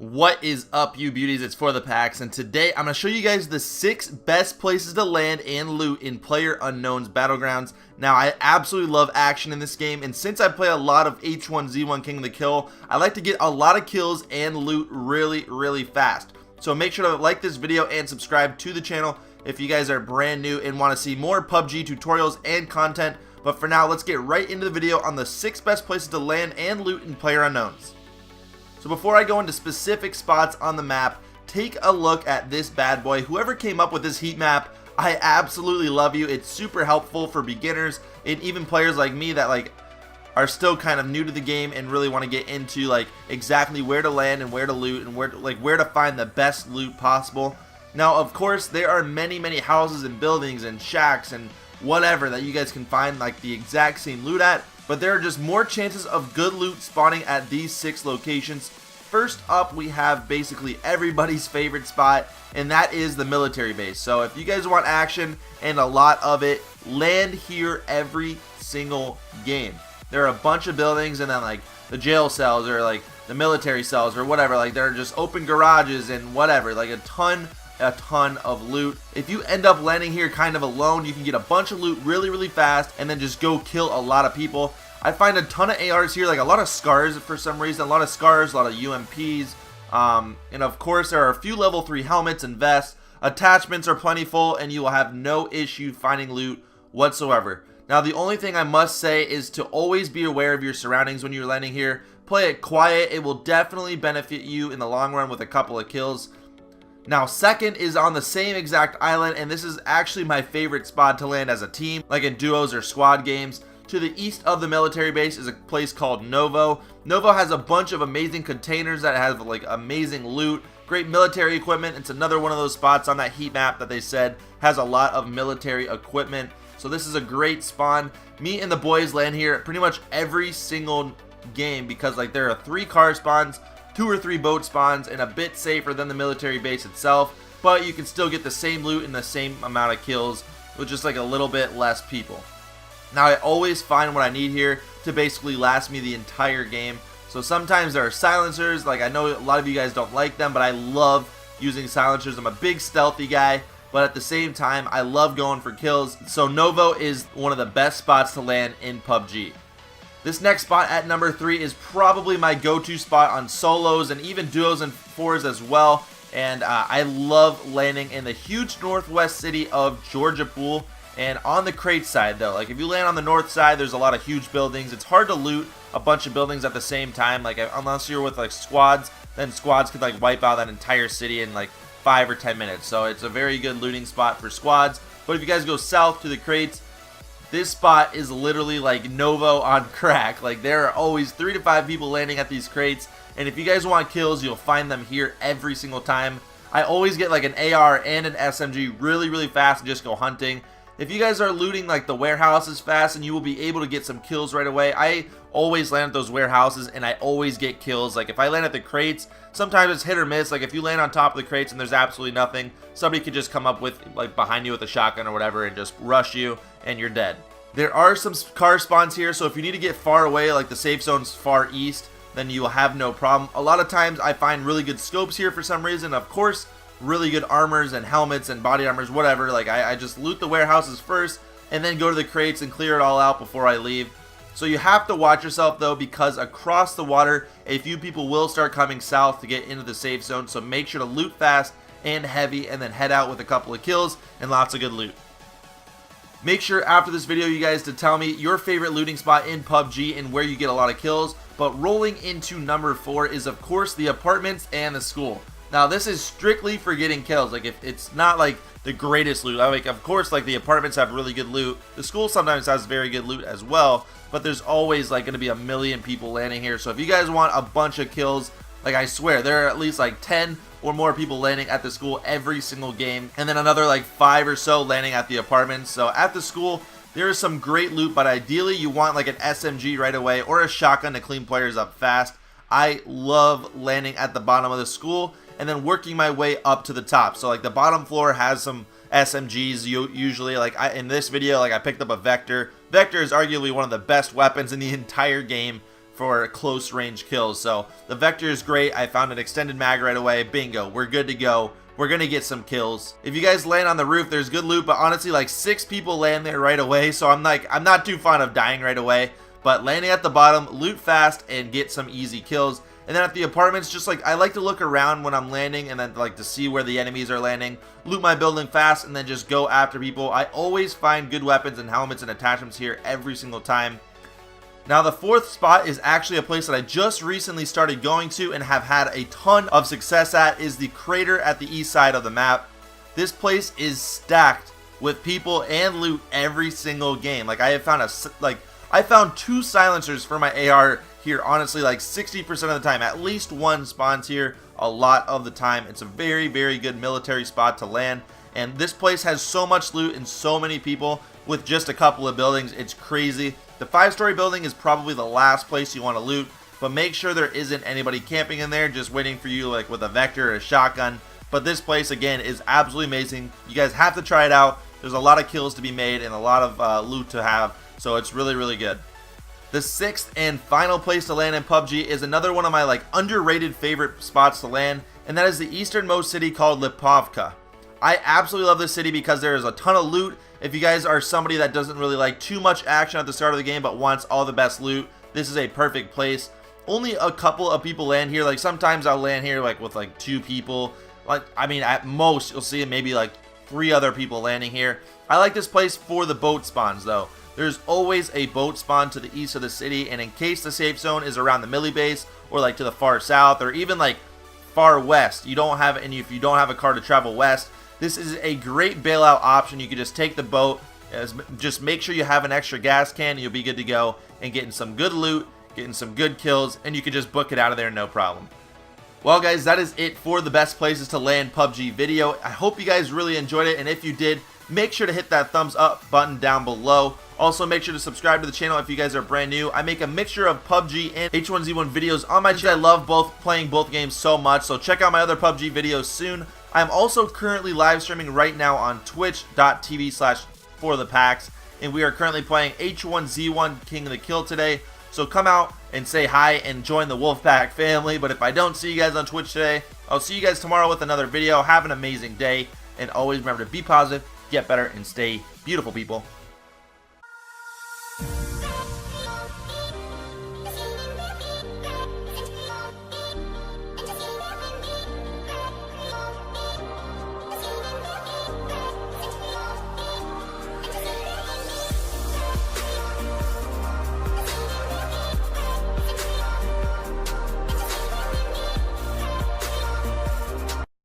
What is up, you beauties? It's For the Packs, and today I'm going to show you guys the 6 best places to land and loot in PlayerUnknown's Battlegrounds. Now, I absolutely love action in this game, and since I play a lot of H1Z1 King of the Kill, I like to get a lot of kills and loot really fast. So make sure to like this video and subscribe to the channel if you guys are brand new and want to see more PUBG tutorials and content. But for now, let's get right into the video on the 6 best places to land and loot in PlayerUnknown's. So before I go into specific spots on the map, take a look at this bad boy. Whoever came up with this heat map, I absolutely love you. It's super helpful for beginners and even players like me that are still kind of new to the game and really want to get into exactly where to land and where to loot and where to find the best loot possible. Now, of course, there are many houses and buildings and shacks and whatever that you guys can find the exact same loot at. But there are just more chances of good loot spawning at these 6 locations. First up, we have basically everybody's favorite spot, and that is the military base. So if you guys want action and a lot of it, land here every single game. There are a bunch of buildings, and then the jail cells or the military cells or whatever. There are just open garages and whatever. A ton of loot. If you end up landing here kind of alone, you can get a bunch of loot really fast and then just go kill a lot of people. I find a ton of ARs here, a lot of scars for some reason, a lot of scars, a lot of UMPs, and of course there are a few level 3 helmets and vests. Attachments are plentiful and you will have no issue finding loot whatsoever. Now, the only thing I must say is to always be aware of your surroundings when you're landing here. Play it quiet. It will definitely benefit you in the long run with a couple of kills. Now, second is on the same exact island, and this is actually my favorite spot to land as a team, like in duos or squad games. To the east of the military base is a place called Novo. Novo has a bunch of amazing containers that have amazing loot, great military equipment. It's another one of those spots on that heat map that they said has a lot of military equipment. So this is a great spawn. Me and the boys land here pretty much every single game because there are 3 car spawns, 2 or 3 boat spawns, and a bit safer than the military base itself, but you can still get the same loot and the same amount of kills with just a little bit less people. Now, I always find what I need here to basically last me the entire game. So sometimes there are silencers. I know a lot of you guys don't like them, but I love using silencers. I'm a big stealthy guy, but at the same time, I love going for kills. So Novo is one of the best spots to land in PUBG. This next spot at number 3 is probably my go-to spot on solos and even duos and 4s as well. And I love landing in the huge northwest city of Georgia Pool. And on the crate side, though, if you land on the north side, there's a lot of huge buildings. It's hard to loot a bunch of buildings at the same time. Unless you're with squads, then squads could wipe out that entire city in 5 or 10 minutes. So it's a very good looting spot for squads. But if you guys go south to the crates, this spot is literally Novo on crack. There are always 3 to 5 people landing at these crates, and if you guys want kills, you'll find them here every single time. I always get an AR and an SMG really fast and just go hunting. If you guys are looting the warehouses fast, and you will be able to get some kills right away. I always land at those warehouses and I always get kills. If I land at the crates, sometimes it's hit or miss. If you land on top of the crates and there's absolutely nothing, somebody could just come up with behind you with a shotgun or whatever and just rush you and you're dead. There are some car spawns here, so if you need to get far away, the safe zone's far east, then you will have no problem. A lot of times I find really good scopes here for some reason. Of course, really good armors and helmets and body armors, whatever. I just loot the warehouses first and then go to the crates and clear it all out before I leave. So you have to watch yourself though, because across the water a few people will start coming south to get into the safe zone. So make sure to loot fast and heavy and then head out with a couple of kills and lots of good loot. Make sure after this video, you guys, to tell me your favorite looting spot in PUBG and where you get a lot of kills. But rolling into number 4 is of course the apartments and the school. Now, this is strictly for getting kills. If it's not the greatest loot, of course the apartments have really good loot. The school sometimes has very good loot as well, but there's always going to be a million people landing here. So if you guys want a bunch of kills, I swear there are at least 10 or more people landing at the school every single game, and then another 5 or so landing at the apartments. So at the school, there is some great loot, but ideally you want an SMG right away or a shotgun to clean players up fast. I love landing at the bottom of the school and then working my way up to the top. So the bottom floor has some SMGs usually. In this video, I picked up a Vector. Vector is arguably one of the best weapons in the entire game for close range kills. So the Vector is great. I found an extended mag right away. Bingo, we're good to go. We're gonna get some kills. If you guys land on the roof, there's good loot, but honestly, like 6 people land there right away, so I'm not too fond of dying right away. But landing at the bottom, loot fast and get some easy kills. And then at the apartments, just like I like to look around when I'm landing and then like to see where the enemies are landing, loot my building fast, and then just go after people. I always find good weapons and helmets and attachments here every single time. Now the 4th spot is actually a place that I just recently started going to and have had a ton of success at, is the crater at the east side of the map. This place is stacked with people and loot every single game. Like I have found I found 2 silencers for my AR here, honestly, like 60% of the time. At least one spawns here a lot of the time. It's a very, very good military spot to land. And this place has so much loot and so many people with just a couple of buildings. It's crazy. The 5-story building is probably the last place you want to loot, but make sure there isn't anybody camping in there just waiting for you like with a Vector or a shotgun. But this place, again, is absolutely amazing. You guys have to try it out. There's a lot of kills to be made and a lot of loot to have, so it's really, really good. The 6th and final place to land in PUBG is another one of my like underrated favorite spots to land, and that is the easternmost city called Pubg. I absolutely love this city because there is a ton of loot. If you guys are somebody that doesn't really like too much action at the start of the game but wants all the best loot, this is a perfect place. Only a couple of people land here. Like sometimes I'll land here like with like 2 people. Like I mean, at most you'll see maybe like 3 other people landing here. I like this place for the boat spawns though. There's always a boat spawn to the east of the city, and in case the safe zone is around the Millie base or like to the far south or even like far west, if you don't have a car to travel west, this is a great bailout option. You can just take the boat, just make sure you have an extra gas can and you'll be good to go and getting some good loot, getting some good kills, and you can just book it out of there no problem. Well guys, that is it for the best places to land PUBG video. I hope you guys really enjoyed it, and if you did, make sure to hit that thumbs up button down below. Also, make sure to subscribe to the channel if you guys are brand new. I make a mixture of PUBG and H1Z1 videos on my channel. I love playing both games so much, so check out my other PUBG videos soon. I'm also currently live streaming right now on twitch.tv/forthepacks, and we are currently playing H1Z1 King of the Kill today. So come out and say hi and join the Wolfpack family. But if I don't see you guys on Twitch today, I'll see you guys tomorrow with another video. Have an amazing day, and always remember to be positive, get better, and stay beautiful, people.